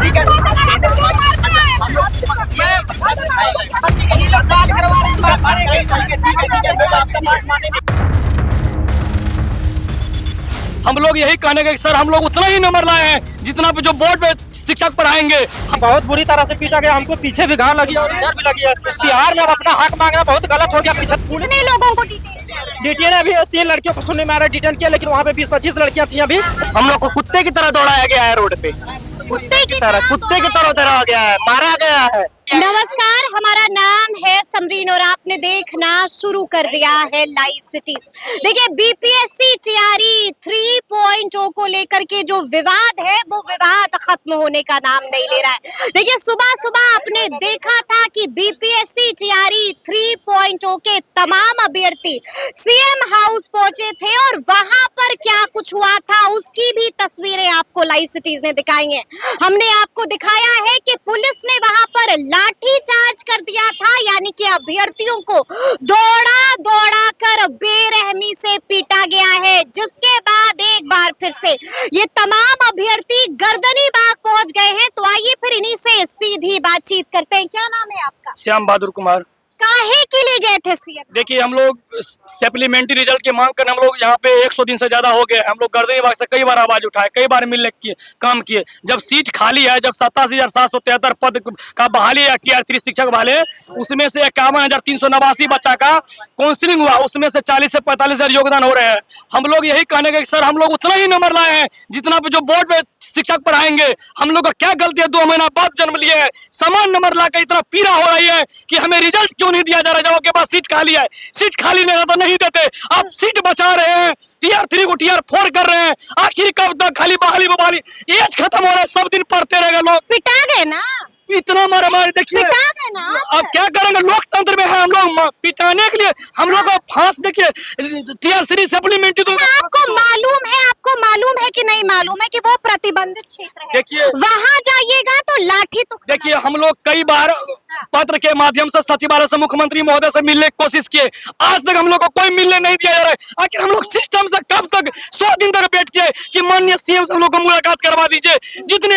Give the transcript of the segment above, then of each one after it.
हम लोग यही कहने के सर हम लोग उतना ही नंबर लाए हैं जितना पे जो बोर्ड पे शिक्षक पढ़ाएंगे। बहुत बुरी तरह से पीटा गया, हमको पीछे भी घाव लगी और इधर भी लगी है। बिहार में अब अपना हक मांगना बहुत गलत हो गया। पीछे कितने लोगों को डीटीए ने अभी 3 लड़कियों को सुनने में आ रहा डिटेन किया, लेकिन वहाँ पे 20-25 लड़कियां थी। अभी हम लोग को कुत्ते की तरह दौड़ाया गया है, रोड पे कुत्ते की तरह दौड़ाया गया है, मारा गया है। नमस्कार, हमारा नाम है समरीन और आपने देखना शुरू कर दिया है लाइव सिटीज। देखिए, बीपीएससी टीआरई 3.0 को लेकर के जो विवाद है वो विवाद खत्म होने का नाम नहीं ले रहा है। देखिए, सुबह सुबह आपने देखा था कि बीपीएससी टीआरई 3.0 के तमाम अभ्यर्थी सीएम हाउस पहुंचे थे और वहां पर क्या कुछ हुआ था उसकी भी तस्वीरें आपको लाइव सिटीज ने दिखाई हैं। हमने आपको दिखाया है कि पुलिस ने वहां पर लाठी चार्ज कर दिया था, यानी कि अभ्यर्थियों को दौड़ा कर बेरहमी से पीटा गया है, जिसके बाद एक बार फिर से ये तमाम अभ्यर्थी गर्दनी बाग पहुंच गए हैं। तो आइए फिर इन्हीं से सीधी बातचीत करते हैं। क्या नाम है आपका? श्याम बहादुर कुमार। काहे के लिए गए थे सीएम? देखिए, हम लोग सप्लीमेंट्री रिजल्ट की मांग करने हम लोग यहाँ पे 100 दिन से ज्यादा हो गए। हम लोग गर्दनी बाग से कई बार आवाज उठाए, कई बार मिलने किए, काम किए। जब सीट खाली है, जब 87,773 पद का बहाली है टीआर 3 शिक्षक वाले, उसमें से 51,389 बच्चा का काउंसिलिंग हुआ, उसमें से 40 से 45,000 योगदान हो रहे हैं। हम लोग यही कहने के सर हम लोग उतना ही नंबर लाए हैं जितना पे जो बोर्ड पे शिक्षक पढ़ाएंगे। हम लोग का क्या गलती है? 2 महीना बाद जन्म लिए है, समान नंबर लाकर इतना पीड़ा हो रही है कि हमें रिजल्ट क्यों नहीं दिया जा रहा है जब आपके पास सीट खाली है। सीट खाली नहीं तो नहीं देते, आप सीट बचा रहे हैं, टीआर 3 को टीआर 4 कर रहे हैं। आखिर कब तक खाली बहाली बहाली? एज खत्म हो रहा है, सब दिन पढ़ते रहेगा। लोग पिटा गए ना, इतना मारा मारे। देखिए, अब क्या करेंगे? लोकतंत्र में है, हम लोग पिटाने के लिए हम लोग को फांस। देखिए, टीआर 3 सप्लीमेंट्री तो आपको मालूम है कि नहीं मालूम है कि वो प्रतिबंधित क्षेत्र है? देखिए, वहाँ जाइएगा तो लाठी तो। देखिए, हम लोग कई बार पत्र के माध्यम से सचिवालय से मुख्यमंत्री महोदय से मिलने की कोशिश किए, आज तक हम लोग को कोई मिलने नहीं दिया जा रहा है। आखिर हम लोग सिस्टम से कब तक 100 दिन तक बैठ के कि माननीय सीएम से हम लोग को मुलाकात करवा दीजिए। जितने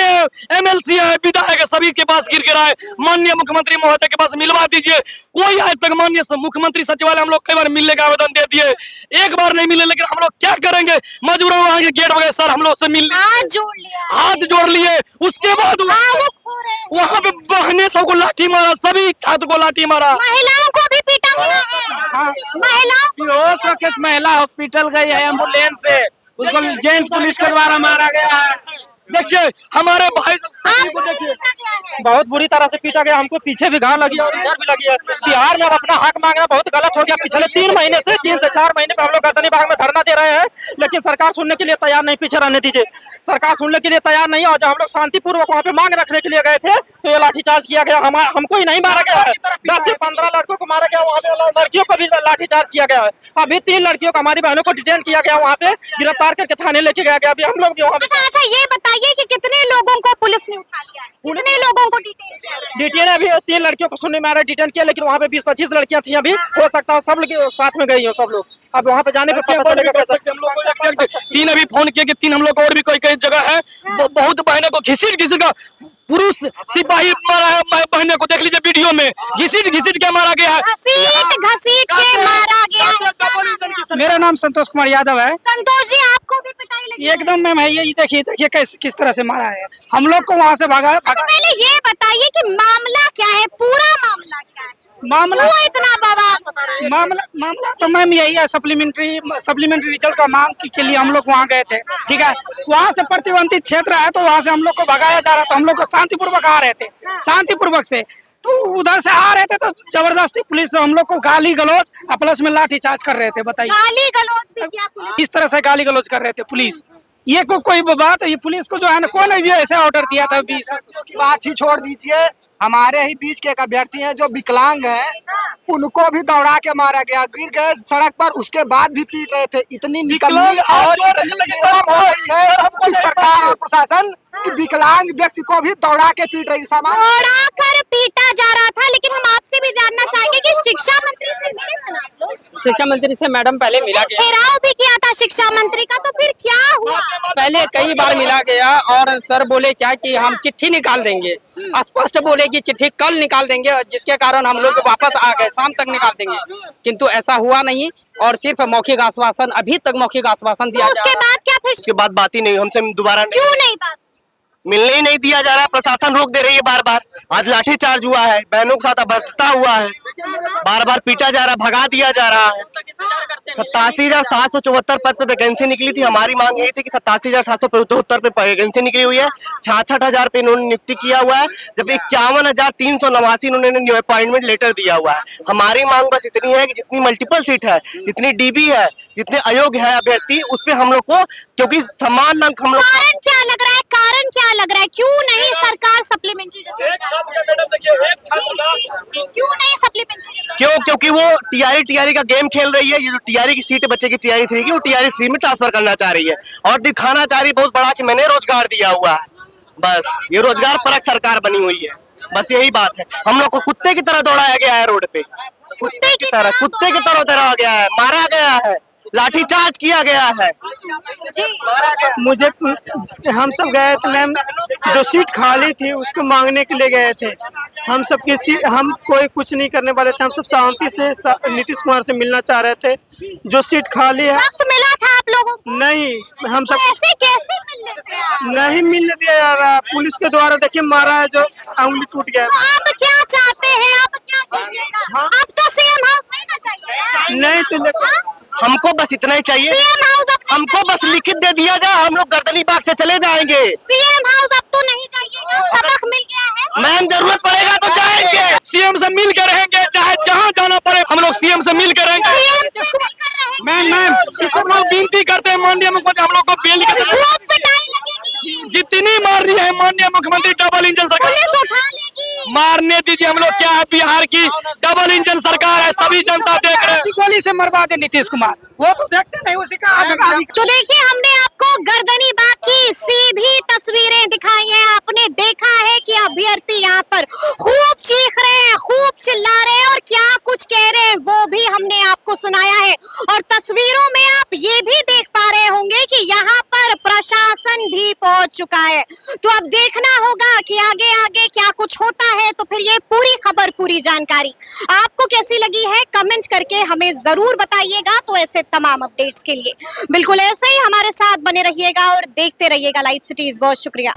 एमएलसी है, विधायक है, सभी के पास गिर गिरा है, माननीय मुख्यमंत्री महोदय के पास मिलवा दीजिए। कोई आज तक माननीय मुख्यमंत्री सचिवालय हम लोग कई बार मिलने का आवेदन दे दिए, एक बार नहीं मिले। लेकिन हम लोग क्या करेंगे? मजबूरन वहाँ के गेट वगैरह सर हम लोग से मिल हाथ जोड़ लिए। उसके बाद वहाँ पे बहने सबको लाठी मारा, सभी छात्र को लाठी मारा, महिलाओं को भी पीटा गया है। महिला हॉस्पिटल गई है एम्बुलेंस से, उसको जेंट्स पुलिस के द्वारा मारा गया है। देखिए, हमारे भाई को देखिए, बहुत बुरी तरह से पीटा गया, हमको पीछे भी घाव लगी और इधर भी लगी है। बिहार में अब अपना हक मांगना बहुत गलत हो गया। पिछले 3 महीने से 3 से 4 महीने पे हम लोग गर्दनी बाग में धरना दे रहे हैं, लेकिन सरकार सुनने के लिए तैयार नहीं। पीछे रहने दीजिए, सरकार सुनने के लिए तैयार नहीं। और जब हम लोग शांतिपूर्वक वहाँ पे मांग रखने के लिए गए थे तो ये लाठीचार्ज किया गया। हमको ही नहीं मारा गया है, 10 से 15 लड़कों को मारा गया। वहाँ पे लड़कियों को भी लाठीचार्ज किया गया है। अभी 3 लड़कियों को, हमारी बहनों को डिटेन किया गया, वहाँ पे गिरफ्तार करके थाने लेके गया गया। अभी हम लोग भी वहाँ पे। अच्छा, ये बताइए कि कितने लोगों को पुलिस ने उठा लिया है? कितने लोगों को डिटेन किया? डीटीए ने अभी 3 लड़कियों को सुनने में आ रहा डिटेन किया, लेकिन वहाँ पे 20-25 लड़कियां थी। अभी हो सकता है सब साथ में गई हो सब लोग। अब वहाँ पे जाने पे पता चलेगा कैसे। हम लोग को 3 अभी फोन किए कि 3 हम लोग और भी कई जगह है। बहुत बहनों को घिसिट का पुरुष सिपाही मारा है। बहने को देख लीजिए वीडियो में, घिसिट के मारा गया है, घसीट के मारा गया। मेरा नाम संतोष कुमार यादव है। संतोष जी, आपको भी पिटाई लगी? एकदम मैम है, ये देखिए किस तरह से मारा है। हम लोग को वहाँ से भगा। पहले ये बताइए कि मामला क्या है, पूरा मामला क्या है? मामला वो इतना बवाल मामला तो मैम यही है, सप्लीमेंट्री रिजल्ट का मांग के लिए हम लोग वहाँ गए थे। ठीक है, वहाँ से प्रतिबंधित क्षेत्र है तो वहाँ से हम लोग को भगाया जा रहा था। हम लोग को शांतिपूर्वक आ रहे थे, शांतिपूर्वक से तो उधर से आ रहे थे तो जबरदस्ती पुलिस हम लोग को गाली गलौज प्लस में लाठी चार्ज कर रहे थे। बताइए, गाली गलौज भी किया पुलिस? इस तरह से गाली गलौज कर रहे थे पुलिस। ये कोई बात है? ये पुलिस को जो है ना, कोई भी ऐसा ऑर्डर दिया था? 20 बात ही छोड़ दीजिए, हमारे ही बीच के एक अभ्यर्थी हैं जो विकलांग हैं, उनको भी दौड़ा के मारा गया, गिर गए सड़क पर, उसके बाद भी पीट रहे थे। इतनी निकम्मी और इतनी बेशरम हो गई है कि सरकार और प्रशासन कि विकलांग व्यक्ति को भी दौड़ा के पीट रही। दौड़ा कर पीटा जा रहा था। लेकिन हम आपसे भी जानना चाहेंगे कि शिक्षा मंत्री से मिले थे ना आप लोग? शिक्षा मंत्री से मैडम पहले मिला गया, घेराव भी किया था शिक्षा मंत्री का, तो फिर क्या हुआ? पहले कई बार मिला गया और सर बोले क्या कि हम चिट्ठी निकाल देंगे, स्पष्ट बोले कि चिट्ठी कल निकाल देंगे, जिसके कारण हम लोग वापस आ गए, शाम तक निकाल देंगे, किंतु ऐसा हुआ नहीं और सिर्फ मौखिक आश्वासन, अभी तक मौखिक आश्वासन दिया तो जा उसके रहा है। बाद क्या फिर? उसके बाद बात ही नहीं, हमसे दोबारा क्यों नहीं बात? मिलने ही नहीं दिया जा रहा है, प्रशासन रोक दे रही है बार बार। आज लाठीचार्ज हुआ है, बहनों के साथ बदता हुआ है, बार बार पीटा जा रहा है, भगा दिया जा रहा है। 87,774 पद पे वैकेंसी निकली थी, हमारी मांग यही थी कि 87,774 पे वैकेंसी निकली हुई है, 66,000 पे इन्होंने नियुक्ति किया हुआ है, जब 51,389 इन्होंने अपॉइंटमेंट लेटर दिया हुआ है। हमारी मांग बस इतनी है कि जितनी मल्टीपल सीट है, जितनी डीबी है, जितने अयोग्य है अभ्यर्थी, उस पे हम लोग को, क्योंकि समान अंक हम लोग, कारण क्या लग रहा है? कारण क्या लग रहा है? क्यों नहीं सरकार सप्लीमेंट्री क्यों नहीं सप्लीमेंट्री? क्योंकि वो टीआरई का गेम खेल रही है। ये जो टीआरई की सीट बच्चे की टीआरई 3 की, वो टीआरई 3 में ट्रांसफर करना चाह रही है और दिखाना चाह रही है बहुत बड़ा कि मैंने रोजगार दिया हुआ है। बस ये रोजगार परक सरकार बनी हुई है, बस यही बात है। हम लोग को कुत्ते की तरह दौड़ाया गया है रोड पे, कुत्ते की तरह दौड़ाया गया है, मारा गया है, लाठीचार्ज किया गया है। मुझे, हम सब गए थे मैम, जो सीट खाली थी उसको मांगने के लिए गए थे। हम सब हम कोई कुछ नहीं करने वाले थे, हम सब शांति से नीतीश कुमार से मिलना चाह रहे थे। जो सीट खाली है, वक्त मिला था आप लोगों को? नहीं, हम सब ऐसे कैसे मिल लेते हैं? नहीं मिलने दिया जा रहा। पुलिस के द्वारा देखिए मारा है, जो उंगली टूट गया। तो आप क्या चाहते हैं? आप क्या कीजिएगा? अब तो सीएम हाउस रहना चाहिए। नहीं तो हमको बस इतना ही चाहिए, सीएम हाउस हमको बस लिखित दे दिया जाए, हम लोग गर्दनी बाग से चले जाएंगे। सीएम हाउस अब तो नहीं जाइएगा, सबक मिल गया है। मैम जरूरत पड़ेगा तो जाएंगे, सीएम से मिल कर रहेंगे, चाहे जहाँ जाना पड़े हम लोग सीएम से मिल कर रहेंगे। सीएम से मिलकर रहेंगे। मैम इस सब लोग विनती करते हैं माननीय मुख्यमंत्री, हम लोग को बेल खूब पिटाई लगेगी, जितनी मार रही है माननीय मुख्यमंत्री डबल इंजन सरकार, पुलिस उठा लेगी। मारने दीजिए। हम लोग क्या है, बिहार की डबल इंजन सरकार है, सभी जनता देख रहे हैं। गोली से मरवा दे नीतीश कुमार, वो तो देखते नहीं, उसी का तो देखिए, हमने आपको गर्दनी बाग की सीधी तस्वीरें दिखाई हैं। आपने देखा है कि अभ्यर्थी यहाँ पर खूब चीख रहे हैं, खूब चिल्ला रहे हैं और क्या कुछ कह रहे हैं वो भी हमने आपको सुनाया है। और तस्वीरों में आप ये भी देख पा रहे होंगे कि यहाँ पर प्रशासन भी पहुंच चुका है। तो अब देखना होगा कि आगे आगे क्या कुछ होता है, तो फिर ये पूरी खबर, पूरी जानकारी आपको कैसी लगी है कमेंट करके हमें जरूर बताइएगा। तो ऐसे तमाम अपडेट्स के लिए बिल्कुल ऐसे ही हमारे साथ बने रहिएगा और देखते रहिएगा लाइव सिटीज। बहुत शुक्रिया।